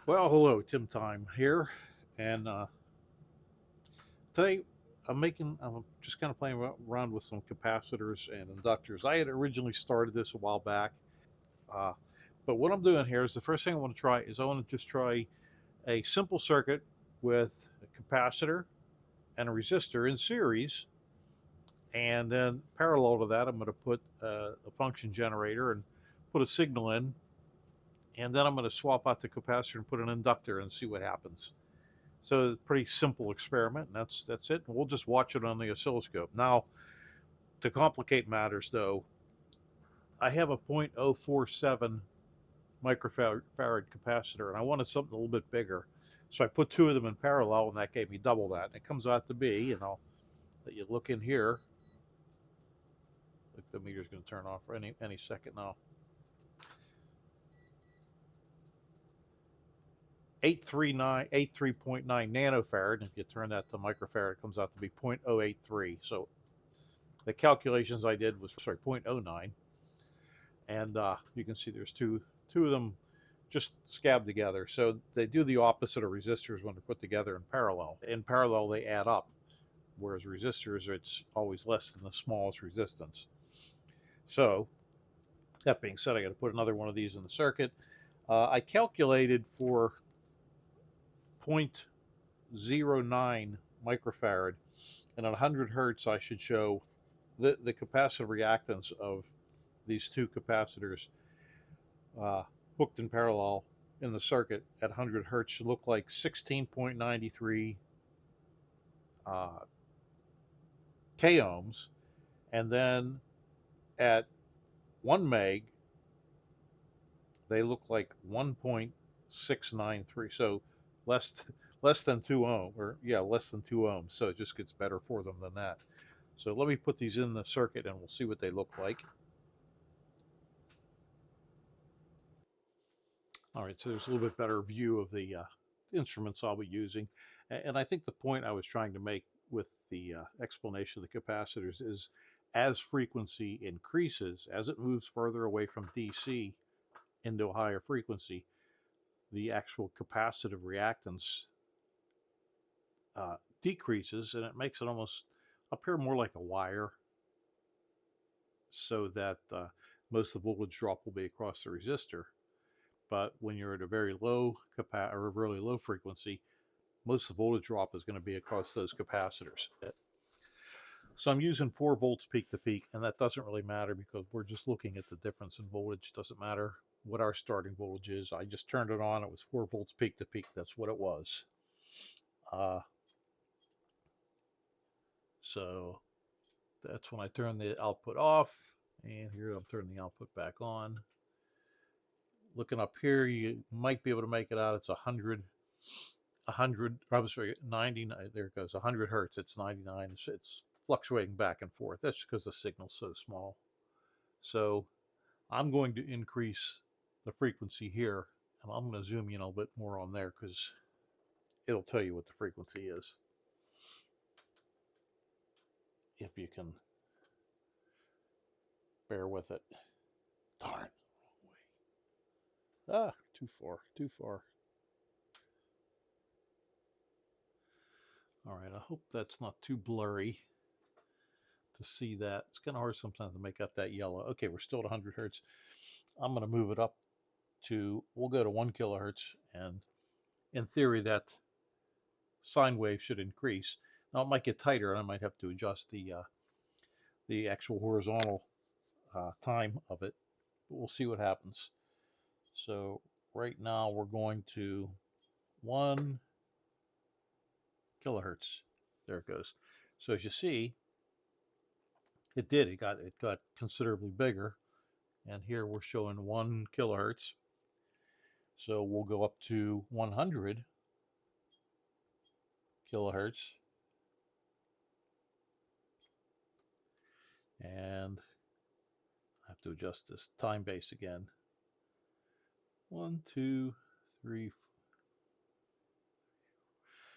Well, hello, Tim Time here, and today I'm just kind of playing around with some capacitors and inductors. I had originally started this a while back, uh, but what I'm doing here is the first thing I want to try is I want to just try a simple circuit with a capacitor and a resistor in series, and then parallel to that, I'm going to put a function generator and put a signal in, and then I'm going to swap out the capacitor and put an inductor and see what happens. So it's a pretty simple experiment, and that's it. We'll just watch it on the oscilloscope. Now, to complicate matters, though, I have a 0.047 microfarad capacitor, and I wanted something a little bit bigger. So I put two of them in parallel, and that gave me double that. And it comes out to be, and I'll let you look in here. Look, the meter's going to turn off any second now. 83.9 nanofarad. And if you turn that to microfarad, it comes out to be 0.083. So the calculations I did was 0.09, and you can see there's two of them just scabbed together. So they do the opposite of resistors when they're put together in parallel. In parallel, they add up, whereas resistors, it's always less than the smallest resistance. So that being said, I got to put another one of these in the circuit. I calculated for 0.09 microfarad, and at 100 hertz, I should show the capacitive reactance of these two capacitors hooked in parallel in the circuit at 100 hertz should look like 16.93 uh, k ohms, and then at 1 meg they look like 1.693, so less less than 2 ohm, or yeah, less than 2 ohms. So it just gets better for them than that. So let me put these in the circuit and we'll see what they look like. All right, so there's a little bit better view of the instruments I'll be using. And I think the point I was trying to make with the explanation of the capacitors is as frequency increases, as it moves further away from DC into a higher frequency, the actual capacitive reactance decreases, and it makes it almost appear more like a wire, so that most of the voltage drop will be across the resistor. But when you're at a very low or a really low frequency, most of the voltage drop is going to be across those capacitors. So I'm using 4 volts peak to peak, and that doesn't really matter because we're just looking at the difference in voltage. It doesn't matter what our starting voltage is. I just turned it on. It was 4 volts peak to peak. That's what it was. Uh, so that's when I turn the output off. And here I'm turning the output back on. Looking up here, you might be able to make it out. It's 100, I'm sorry, 99. There it goes, 100 hertz. It's 99. It's fluctuating back and forth. That's because the signal's so small. So I'm going to increase the frequency here, and I'm going to zoom in a little bit more on there because it'll tell you what the frequency is, if you can bear with it. Darn. Ah, too far, too far. All right, I hope that's not too blurry to see that. It's kind of hard sometimes to make out that yellow. Okay, we're still at 100 hertz. I'm going to move it up to, we'll go to 1 kilohertz, and in theory that sine wave should increase. Now it might get tighter, and I might have to adjust the actual horizontal time of it, but we'll see what happens. So right now we're going to 1 kilohertz. There it goes. So as you see, it did. It got considerably bigger, and here we're showing 1 kilohertz. So we'll go up to 100 kilohertz, and I have to adjust this time base again. 1, 2, 3.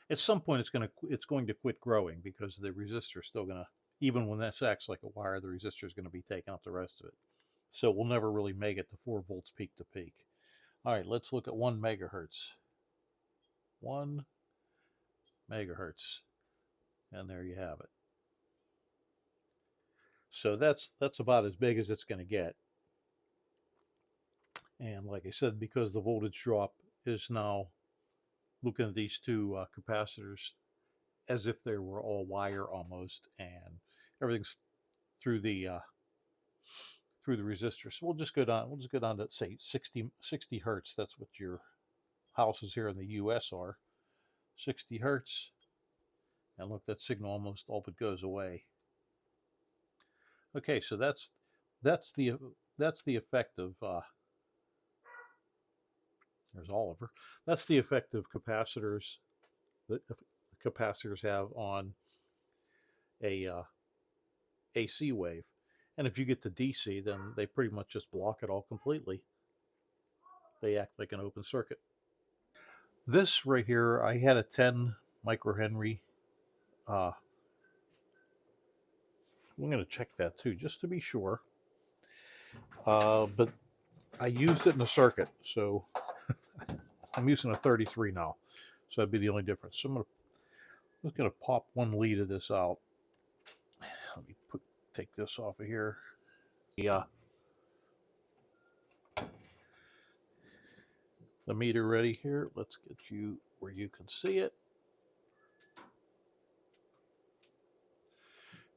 At some point, it's going to quit growing because the resistor is still going to, even when this acts like a wire, the resistor is going to be taking out the rest of it. So we'll never really make it to 4 volts peak to peak. All right, let's look at 1 megahertz. 1 megahertz. And there you have it. So that's about as big as it's going to get. And like I said, because the voltage drop is now, looking at these two capacitors as if they were all wire almost, and everything's through the resistor. So we'll just go down. We'll just go down to say 60 hertz. That's what your houses here in the U.S. are. 60 hertz. And look, that signal almost all but goes away. Okay, so that's the effect of there's Oliver. That's the effect of capacitors that capacitors have on a AC wave. And if you get to DC, then they pretty much just block it all completely. They act like an open circuit. This right here, I had a 10 microhenry. I'm going to check that too, just to be sure. But I used it in a circuit, so I'm using a 33 now. So that'd be the only difference. So I'm just going to pop one lead of this out. Let me take this off of here. Yeah. The meter ready here. Let's get you where you can see it.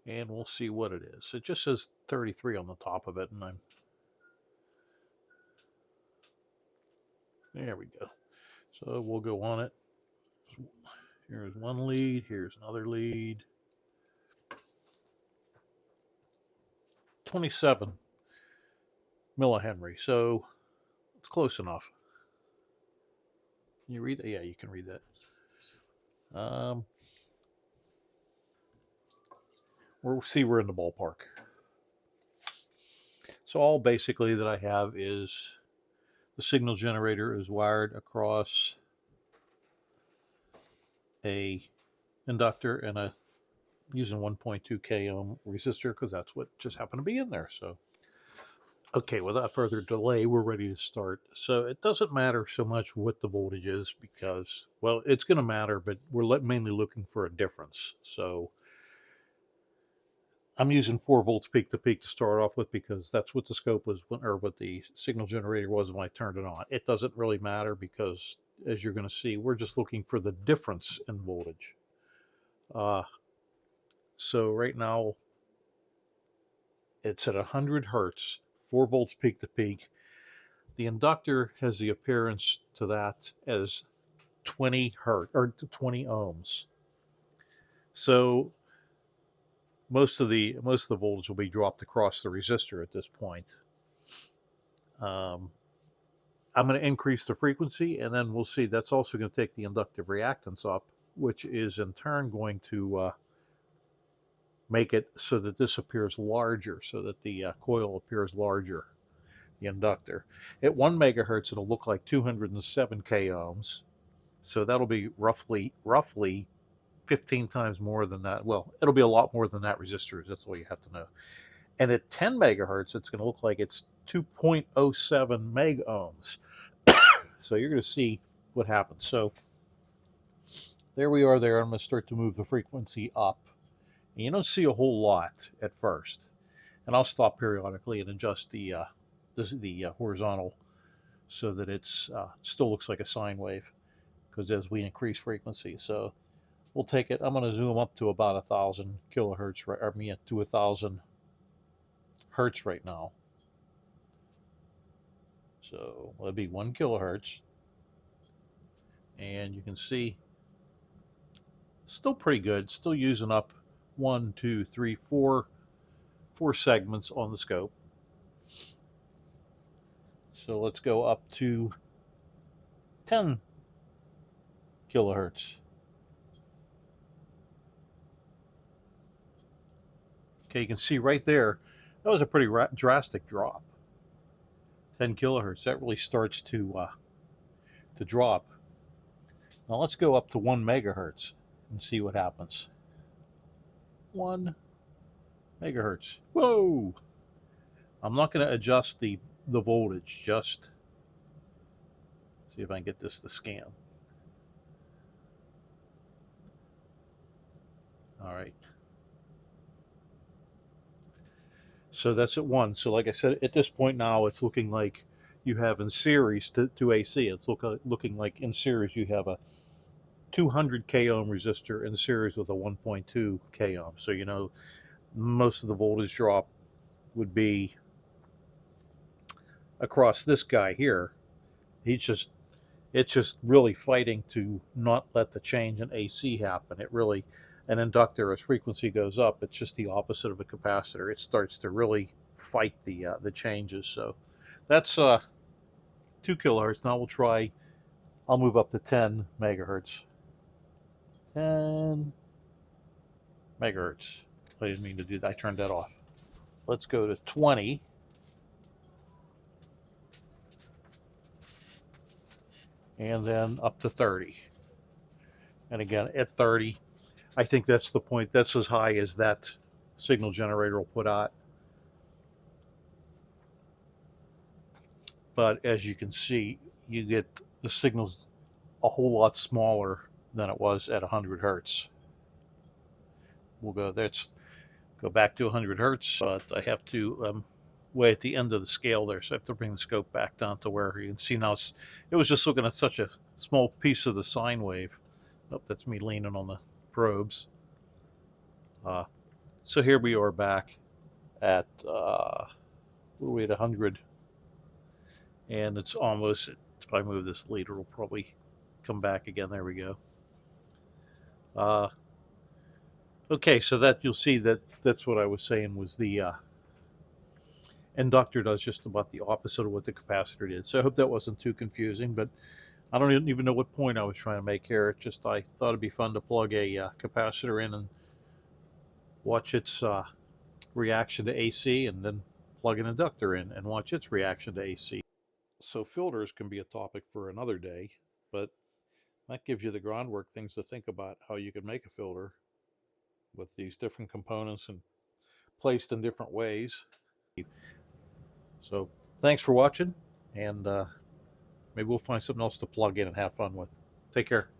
And we'll see what it is. It just says 33 on the top of it, and there we go. So we'll go on it. Here's one lead, here's another lead. 27 millihenry, so it's close enough. Can you read that? Yeah, you can read that. We'll see we're in the ballpark. So all basically that I have is the signal generator is wired across a inductor and a using 1.2 k ohm resistor because that's what just happened to be in there. So okay, without further delay, we're ready to start. So it doesn't matter so much what the voltage is because, well, it's going to matter, but we're mainly looking for a difference. So I'm using 4 volts peak to peak to start off with because that's what the scope was, or what the signal generator was when I turned it on. It doesn't really matter because, as you're going to see, we're just looking for the difference in voltage. So right now, it's at 100 hertz, 4 volts peak to peak. The inductor has the appearance to that as 20 hertz or 20 ohms. So most of the voltage will be dropped across the resistor at this point. I'm going to increase the frequency, and then we'll see. That's also going to take the inductive reactance up, which is in turn going to make it so that this appears larger, so that the coil appears larger, the inductor. At 1 megahertz, it'll look like 207 k ohms. So that'll be roughly 15 times more than that. Well, it'll be a lot more than that resistor. That's all you have to know. And at 10 megahertz, it's going to look like it's 2.07 meg ohms. So you're going to see what happens. So there we are there. I'm going to start to move the frequency up. And you don't see a whole lot at first. And I'll stop periodically and adjust the horizontal so that it's still looks like a sine wave, because as we increase frequency. So we'll take it. I'm going to zoom up to about 1,000 kilohertz, to 1,000 hertz right now. So it'll be 1 kilohertz. And you can see still pretty good. Still using up 1, 2, 3, 4 segments on the scope. So let's go up to 10 kilohertz. Okay, you can see right there, that was a pretty drastic drop. 10 kilohertz, that really starts to drop. Now let's go up to 1 megahertz and see what happens. 1 megahertz. Whoa! I'm not going to adjust the voltage, just see if I can get this to scan. All right. So that's at 1. So like I said, at this point now, it's looking like you have in series to AC. It's looking like in series you have a 200 k ohm resistor in series with a 1.2 k ohm. So you know most of the voltage drop would be across this guy here. He's just it's just really fighting to not let the change in AC happen. It really, an inductor, as frequency goes up, it's just the opposite of a capacitor. It starts to really fight the changes. So that's 2 kilohertz. Now we'll try. I'll move up to 10 megahertz. 10 megahertz. I didn't mean to do that. I turned that off. Let's go to 20. And then up to 30. And again, at 30, I think that's the point. That's as high as that signal generator will put out. But as you can see, you get the signals a whole lot smaller than it was at 100 hertz. We'll go back to 100 hertz, but I have to way at the end of the scale there, so I have to bring the scope back down to where you can see now. It was just looking at such a small piece of the sine wave. Oh, that's me leaning on the probes. So here we are back at what are we at 100, and it's almost. If I move this leader, it'll probably come back again. There we go. Okay, so that you'll see that's what I was saying was the inductor does just about the opposite of what the capacitor did. So I hope that wasn't too confusing, but I don't even know what point I was trying to make here. It just I thought it'd be fun to plug a capacitor in and watch its reaction to AC, and then plug an inductor in and watch its reaction to AC. So filters can be a topic for another day, but that gives you the groundwork, things to think about, how you can make a filter with these different components and placed in different ways. So thanks for watching, and maybe we'll find something else to plug in and have fun with. Take care.